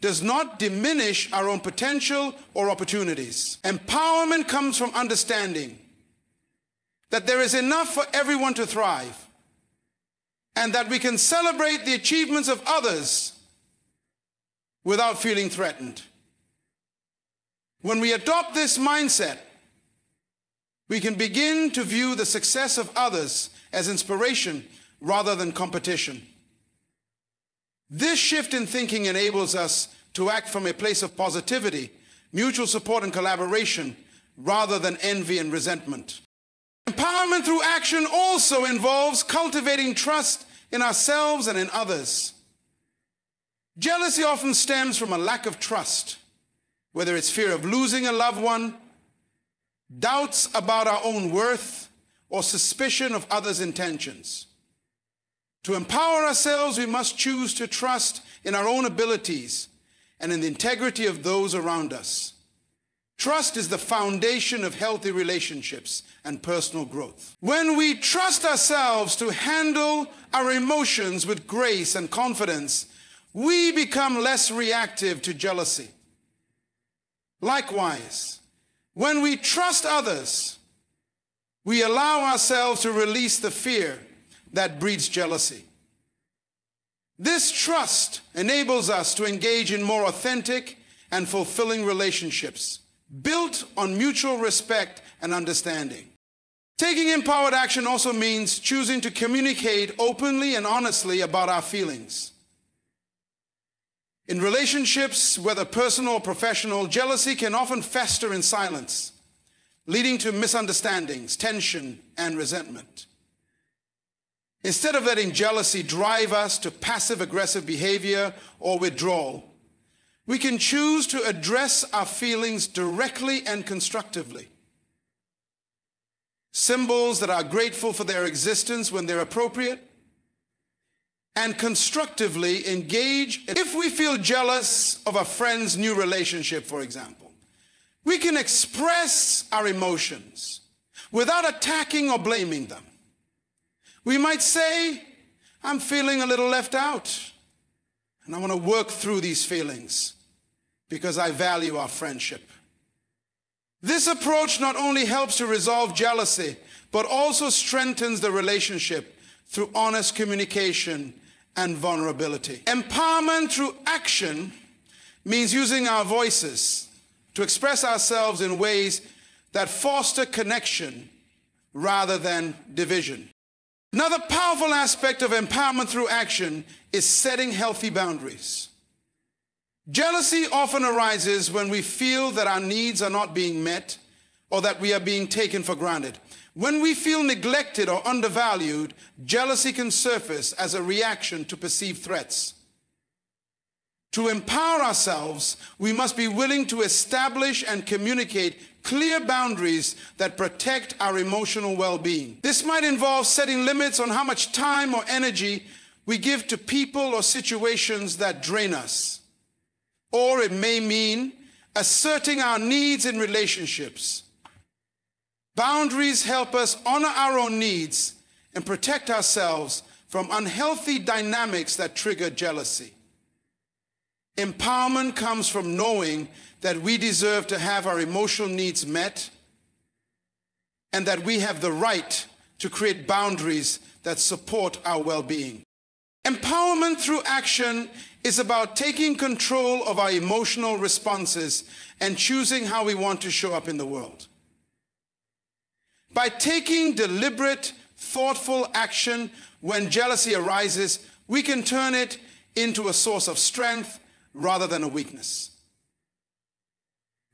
does not diminish our own potential or opportunities. Empowerment comes from understanding that there is enough for everyone to thrive, and that we can celebrate the achievements of others without feeling threatened. When we adopt this mindset, we can begin to view the success of others as inspiration rather than competition. This shift in thinking enables us to act from a place of positivity, mutual support and collaboration, rather than envy and resentment. Empowerment through action also involves cultivating trust in ourselves and in others. Jealousy often stems from a lack of trust, whether it's fear of losing a loved one, doubts about our own worth, or suspicion of others' intentions. To empower ourselves, we must choose to trust in our own abilities and in the integrity of those around us. Trust is the foundation of healthy relationships and personal growth. When we trust ourselves to handle our emotions with grace and confidence, we become less reactive to jealousy. Likewise, when we trust others, we allow ourselves to release the fear that breeds jealousy. This trust enables us to engage in more authentic and fulfilling relationships, built on mutual respect and understanding. Taking empowered action also means choosing to communicate openly and honestly about our feelings. In relationships, whether personal or professional, jealousy can often fester in silence, leading to misunderstandings, tension, and resentment. Instead of letting jealousy drive us to passive-aggressive behavior or withdrawal, we can choose to address our feelings directly and constructively. Symbols that are grateful for their existence when they're appropriate, and constructively engage. If we feel jealous of a friend's new relationship, for example, we can express our emotions without attacking or blaming them. We might say, I'm feeling a little left out, and I want to work through these feelings because I value our friendship. This approach not only helps to resolve jealousy, but also strengthens the relationship through honest communication and vulnerability. Empowerment through action means using our voices to express ourselves in ways that foster connection rather than division. Another powerful aspect of empowerment through action is setting healthy boundaries. Jealousy often arises when we feel that our needs are not being met or that we are being taken for granted. When we feel neglected or undervalued, jealousy can surface as a reaction to perceived threats. To empower ourselves, we must be willing to establish and communicate clear boundaries that protect our emotional well-being. This might involve setting limits on how much time or energy we give to people or situations that drain us. Or it may mean asserting our needs in relationships. Boundaries help us honor our own needs and protect ourselves from unhealthy dynamics that trigger jealousy. Empowerment comes from knowing that we deserve to have our emotional needs met and that we have the right to create boundaries that support our well-being. Empowerment through action is about taking control of our emotional responses and choosing how we want to show up in the world. By taking deliberate, thoughtful action when jealousy arises, we can turn it into a source of strength rather than a weakness.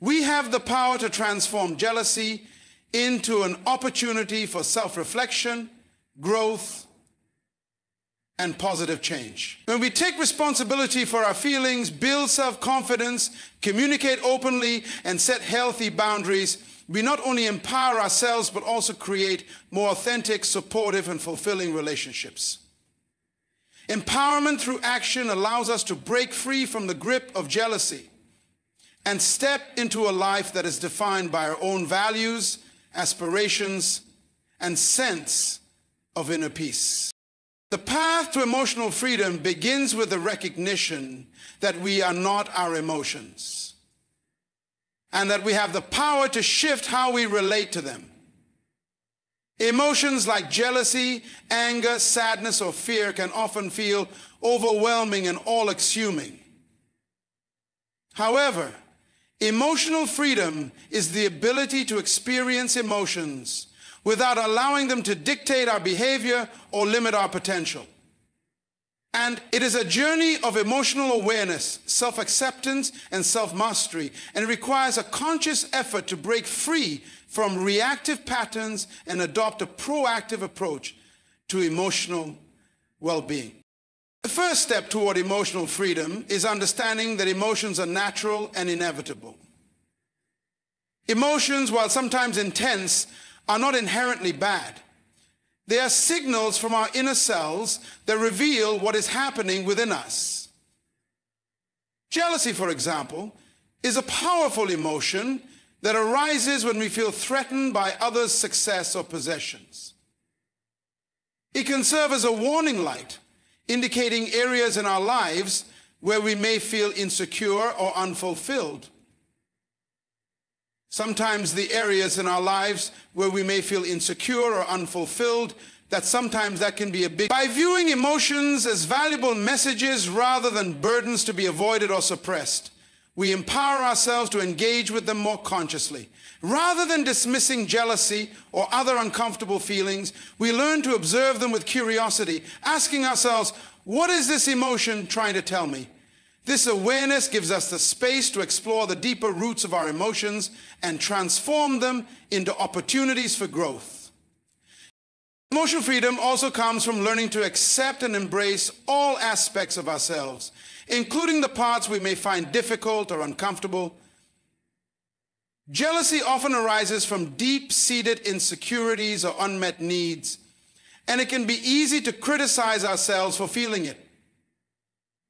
We have the power to transform jealousy into an opportunity for self-reflection, growth, and positive change. When we take responsibility for our feelings, build self-confidence, communicate openly, and set healthy boundaries, we not only empower ourselves, but also create more authentic, supportive, and fulfilling relationships. Empowerment through action allows us to break free from the grip of jealousy and step into a life that is defined by our own values, aspirations, and sense of inner peace. The path to emotional freedom begins with the recognition that we are not our emotions and that we have the power to shift how we relate to them. Emotions like jealousy, anger, sadness, or fear can often feel overwhelming and all-consuming. However, emotional freedom is the ability to experience emotions without allowing them to dictate our behavior or limit our potential. And it is a journey of emotional awareness, self-acceptance, and self-mastery, and it requires a conscious effort to break free from reactive patterns and adopt a proactive approach to emotional well-being. The first step toward emotional freedom is understanding that emotions are natural and inevitable. Emotions, while sometimes intense, are not inherently bad. They are signals from our inner selves that reveal what is happening within us. Jealousy, for example, is a powerful emotion that arises when we feel threatened by others' success or possessions. It can serve as a warning light, indicating areas in our lives where we may feel insecure or unfulfilled. Sometimes the areas in our lives where we may feel insecure or unfulfilled, that can be a big... By viewing emotions as valuable messages rather than burdens to be avoided or suppressed, we empower ourselves to engage with them more consciously. Rather than dismissing jealousy or other uncomfortable feelings, we learn to observe them with curiosity, asking ourselves, what is this emotion trying to tell me? This awareness gives us the space to explore the deeper roots of our emotions and transform them into opportunities for growth. Emotional freedom also comes from learning to accept and embrace all aspects of ourselves, including the parts we may find difficult or uncomfortable. Jealousy often arises from deep-seated insecurities or unmet needs, and it can be easy to criticize ourselves for feeling it.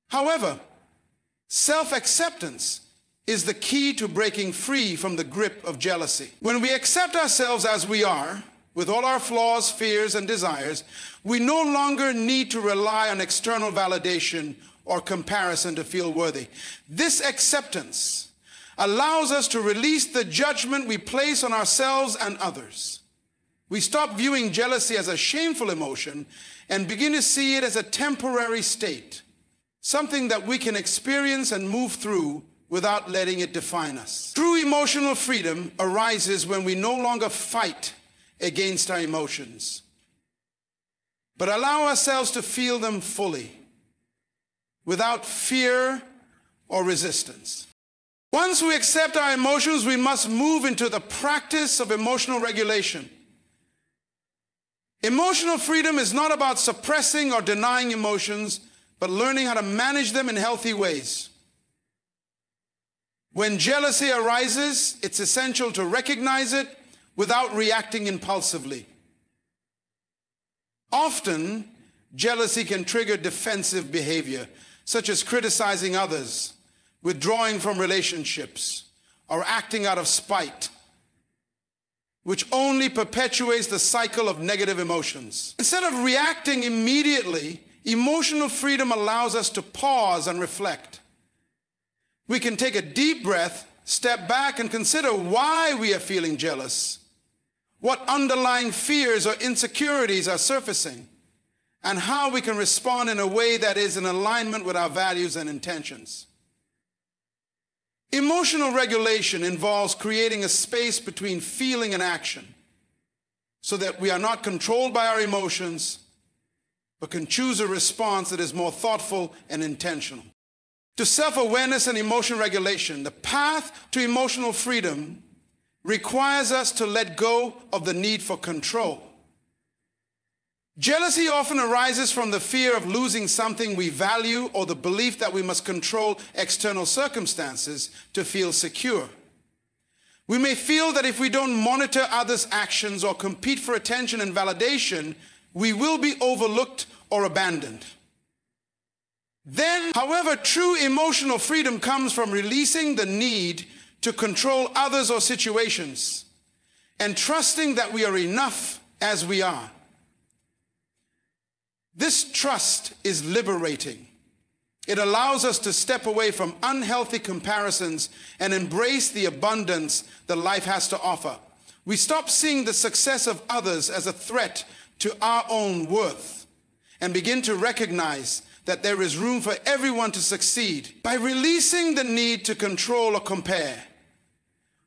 However, self-acceptance is the key to breaking free from the grip of jealousy. When we accept ourselves as we are, with all our flaws, fears, and desires, we no longer need to rely on external validation or comparison to feel worthy. This acceptance allows us to release the judgment we place on ourselves and others. We stop viewing jealousy as a shameful emotion and begin to see it as a temporary state, something that we can experience and move through without letting it define us. True emotional freedom arises when we no longer fight against our emotions, but allow ourselves to feel them fully, without fear or resistance. Once we accept our emotions, we must move into the practice of emotional regulation. Emotional freedom is not about suppressing or denying emotions, but learning how to manage them in healthy ways. When jealousy arises, it's essential to recognize it without reacting impulsively. Often, jealousy can trigger defensive behavior, such as criticizing others, withdrawing from relationships, or acting out of spite, which only perpetuates the cycle of negative emotions. Instead of reacting immediately, emotional freedom allows us to pause and reflect. We can take a deep breath, step back, and consider why we are feeling jealous, what underlying fears or insecurities are surfacing, and how we can respond in a way that is in alignment with our values and intentions. Emotional regulation involves creating a space between feeling and action so that we are not controlled by our emotions, but can choose a response that is more thoughtful and intentional. To self-awareness and emotional regulation, the path to emotional freedom requires us to let go of the need for control. Jealousy often arises from the fear of losing something we value or the belief that we must control external circumstances to feel secure. We may feel that if we don't monitor others' actions or compete for attention and validation, we will be overlooked or abandoned. Then, however, true emotional freedom comes from releasing the need to control others or situations and trusting that we are enough as we are. This trust is liberating. It allows us to step away from unhealthy comparisons and embrace the abundance that life has to offer. We stop seeing the success of others as a threat to our own worth and begin to recognize that there is room for everyone to succeed. By releasing the need to control or compare,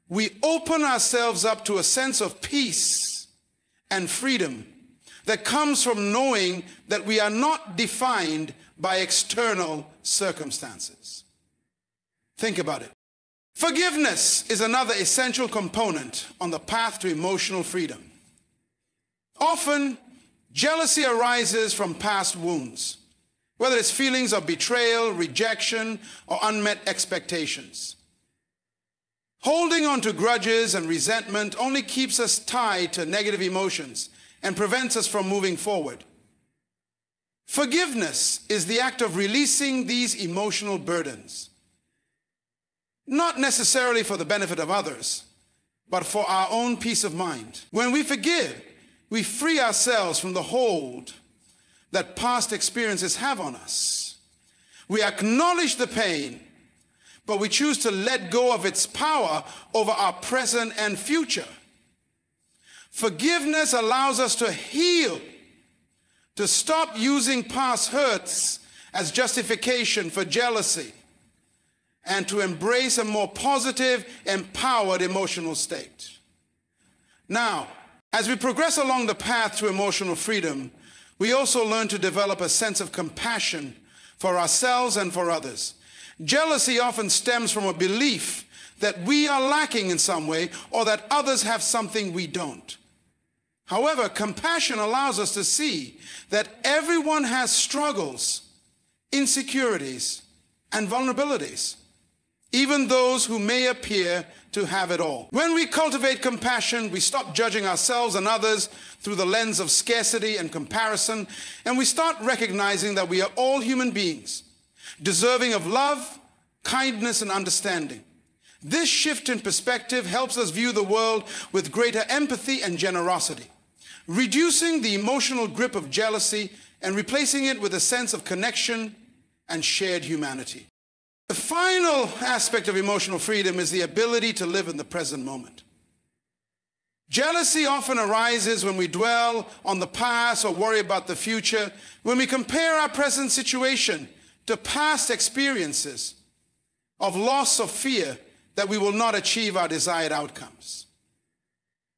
we open ourselves up to a sense of peace and freedom that comes from knowing that we are not defined by external circumstances. Think about it. Forgiveness is another essential component on the path to emotional freedom. Often, jealousy arises from past wounds, whether it's feelings of betrayal, rejection, or unmet expectations. Holding on to grudges and resentment only keeps us tied to negative emotions and prevents us from moving forward. Forgiveness is the act of releasing these emotional burdens, not necessarily for the benefit of others, but for our own peace of mind. When we forgive, we free ourselves from the hold that past experiences have on us. We acknowledge the pain, but we choose to let go of its power over our present and future. Forgiveness allows us to heal, to stop using past hurts as justification for jealousy, and to embrace a more positive, empowered emotional state. Now, as we progress along the path to emotional freedom, we also learn to develop a sense of compassion for ourselves and for others. Jealousy often stems from a belief that we are lacking in some way or that others have something we don't. However, compassion allows us to see that everyone has struggles, insecurities, and vulnerabilities, even those who may appear to have it all. When we cultivate compassion, we stop judging ourselves and others through the lens of scarcity and comparison, and we start recognizing that we are all human beings, deserving of love, kindness, and understanding. This shift in perspective helps us view the world with greater empathy and generosity, reducing the emotional grip of jealousy and replacing it with a sense of connection and shared humanity. The final aspect of emotional freedom is the ability to live in the present moment. Jealousy often arises when we dwell on the past or worry about the future, when we compare our present situation to past experiences of loss or fear that we will not achieve our desired outcomes.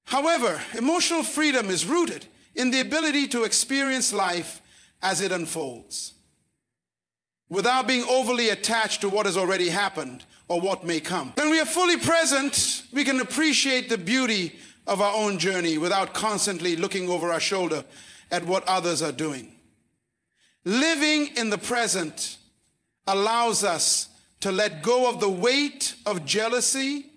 However, emotional freedom is rooted in the ability to experience life as it unfolds, without being overly attached to what has already happened or what may come. When we are fully present, we can appreciate the beauty of our own journey without constantly looking over our shoulder at what others are doing. Living in the present allows us to let go of the weight of jealousy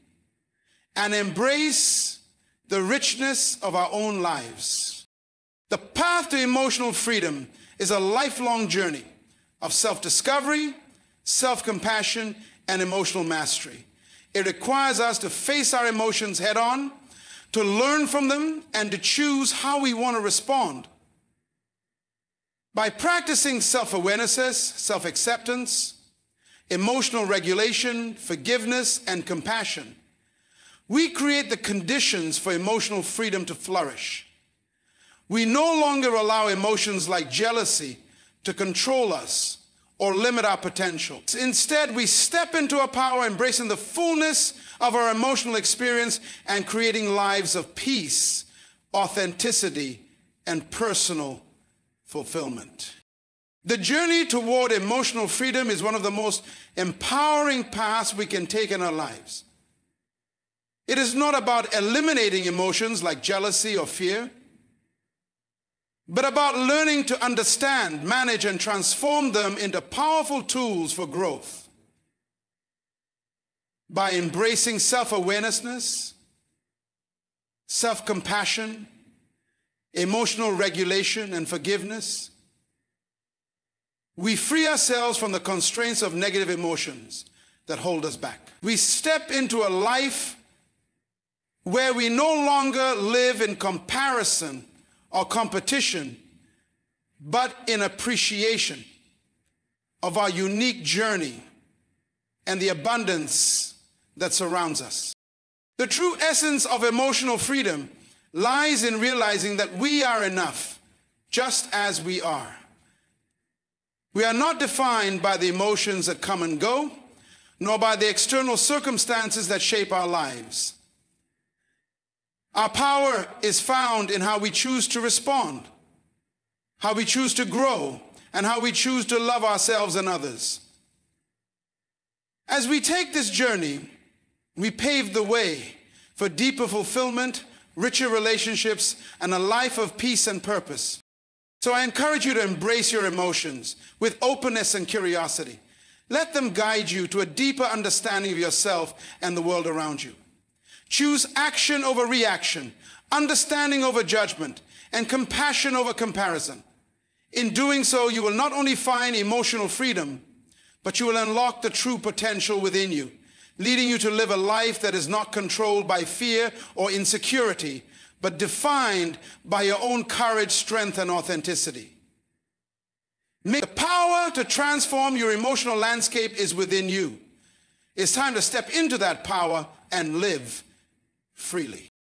and embrace the richness of our own lives. The path to emotional freedom is a lifelong journey of self-discovery, self-compassion, and emotional mastery. It requires us to face our emotions head-on, to learn from them, and to choose how we want to respond. By practicing self-awareness, self-acceptance, emotional regulation, forgiveness, and compassion, we create the conditions for emotional freedom to flourish. We no longer allow emotions like jealousy to control us or limit our potential. Instead, we step into our power, embracing the fullness of our emotional experience and creating lives of peace, authenticity, and personal fulfillment. The journey toward emotional freedom is one of the most empowering paths we can take in our lives. It is not about eliminating emotions like jealousy or fear, but about learning to understand, manage, and transform them into powerful tools for growth. By embracing self-awareness, self-compassion, emotional regulation, and forgiveness, we free ourselves from the constraints of negative emotions that hold us back. We step into a life where we no longer live in comparison or competition, but in appreciation of our unique journey and the abundance that surrounds us. The true essence of emotional freedom lies in realizing that we are enough, just as we are. We are not defined by the emotions that come and go, nor by the external circumstances that shape our lives. Our power is found in how we choose to respond, how we choose to grow, and how we choose to love ourselves and others. As we take this journey, we pave the way for deeper fulfillment, richer relationships, and a life of peace and purpose. So I encourage you to embrace your emotions with openness and curiosity. Let them guide you to a deeper understanding of yourself and the world around you. Choose action over reaction, understanding over judgment, and compassion over comparison. In doing so, you will not only find emotional freedom, but you will unlock the true potential within you, leading you to live a life that is not controlled by fear or insecurity, but defined by your own courage, strength, and authenticity. The power to transform your emotional landscape is within you. It's time to step into that power and live freely.